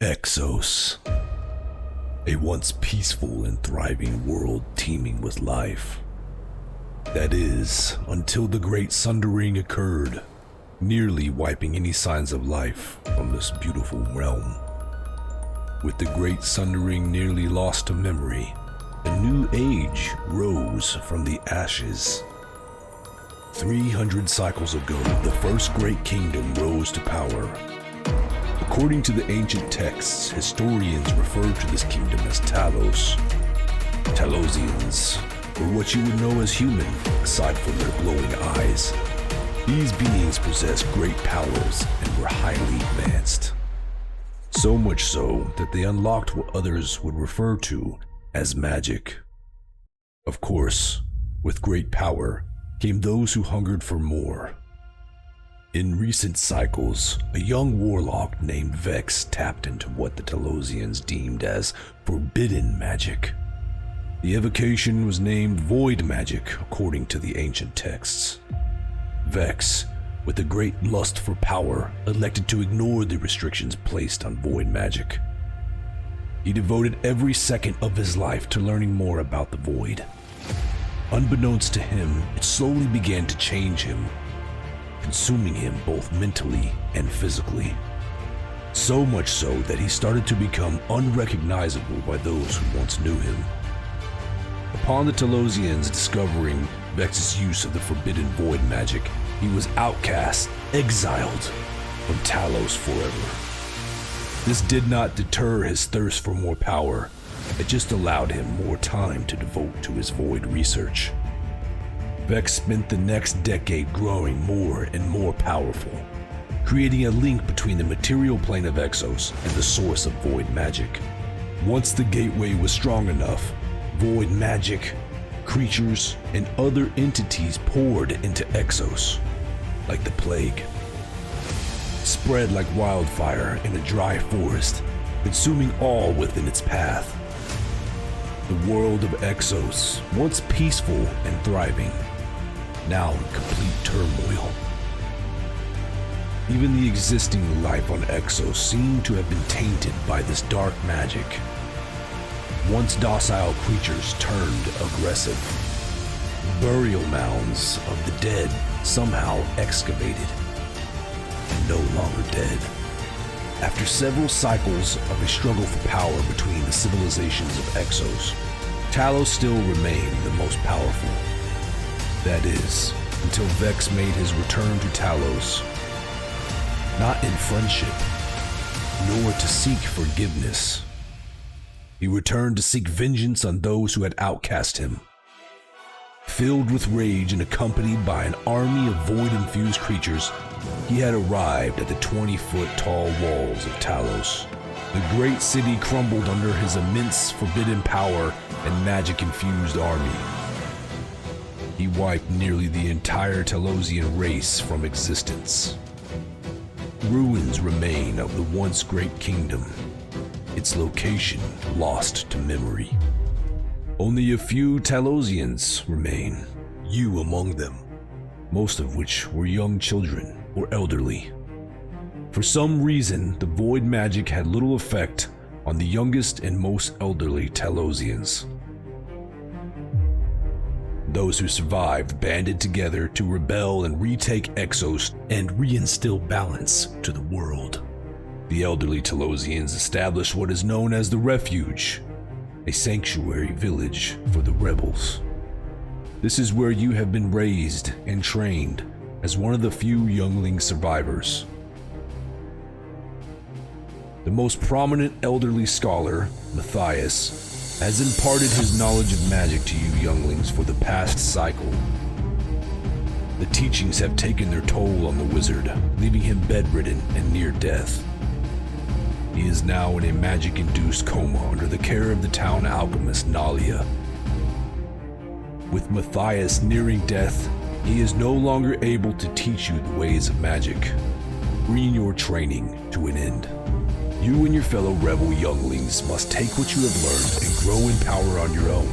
Exos. A once peaceful and thriving world teeming with life. That is, until the Great Sundering occurred, nearly wiping any signs of life from this beautiful realm. With the Great Sundering nearly lost to memory, a new age rose from the ashes. 300 cycles ago, the first great kingdom rose to power. According to the ancient texts, historians refer to this kingdom as Talos. Talosians, or what you would know as human, aside from their glowing eyes. These beings possessed great powers and were highly advanced. So much so that they unlocked what others would refer to as magic. Of course, with great power came those who hungered for more. In recent cycles, a young warlock named Vex tapped into what the Talosians deemed as forbidden magic. The evocation was named void magic according to the ancient texts. Vex, with a great lust for power, elected to ignore the restrictions placed on void magic. He devoted every second of his life to learning more about the void. Unbeknownst to him, it slowly began to change him, consuming him both mentally and physically. So much so that he started to become unrecognizable by those who once knew him. Upon the Talosians discovering Vex's use of the forbidden void magic, he was outcast, exiled from Talos forever. This did not deter his thirst for more power. It just allowed him more time to devote to his void research. Vex spent the next decade growing more and more powerful, creating a link between the material plane of Exos and the source of void magic. Once the gateway was strong enough, void magic, creatures, and other entities poured into Exos, like the plague. Spread like wildfire in a dry forest, consuming all within its path. The world of Exos, once peaceful and thriving, now in complete turmoil. Even the existing life on Exos seemed to have been tainted by this dark magic. Once docile creatures turned aggressive. Burial mounds of the dead somehow excavated, and no longer dead. After several cycles of a struggle for power between the civilizations of Exos, Talos still remained the most powerful. That is, until Vex made his return to Talos, not in friendship, nor to seek forgiveness. He returned to seek vengeance on those who had outcast him. Filled with rage and accompanied by an army of void-infused creatures, he had arrived at the 20-foot-tall walls of Talos. The great city crumbled under his immense forbidden power and magic-infused army. He wiped nearly the entire Talosian race from existence. Ruins remain of the once great kingdom, its location lost to memory. Only a few Talosians remain, you among them, most of which were young children or elderly. For some reason, the void magic had little effect on the youngest and most elderly Talosians. Those who survived banded together to rebel and retake Exos and reinstill balance to the world. The elderly Talosians established what is known as the Refuge, a sanctuary village for the rebels. This is where you have been raised and trained as one of the few youngling survivors. The most prominent elderly scholar, Matthias, has imparted his knowledge of magic to you younglings for the past cycle. The teachings have taken their toll on the wizard, leaving him bedridden and near death. He is now in a magic-induced coma under the care of the town alchemist Nalia. With Matthias nearing death, he is no longer able to teach you the ways of magic, bringing your training to an end. You and your fellow rebel younglings must take what you have learned and grow in power on your own.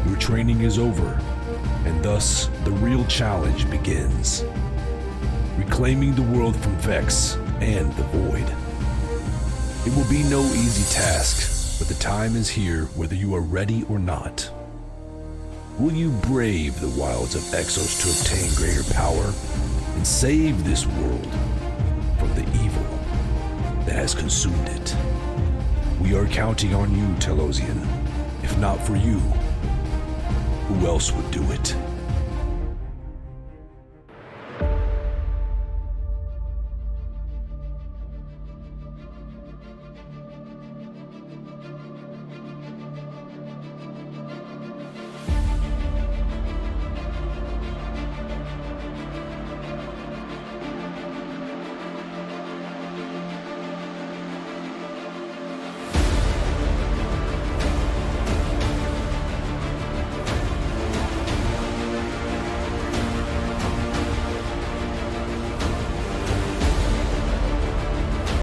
Your training is over, and thus the real challenge begins. Reclaiming the world from Vex and the Void. It will be no easy task, but the time is here whether you are ready or not. Will you brave the wilds of Exos to obtain greater power and save this world from the evil that has consumed it? We are counting on you, Telosian. If not for you, who else would do it?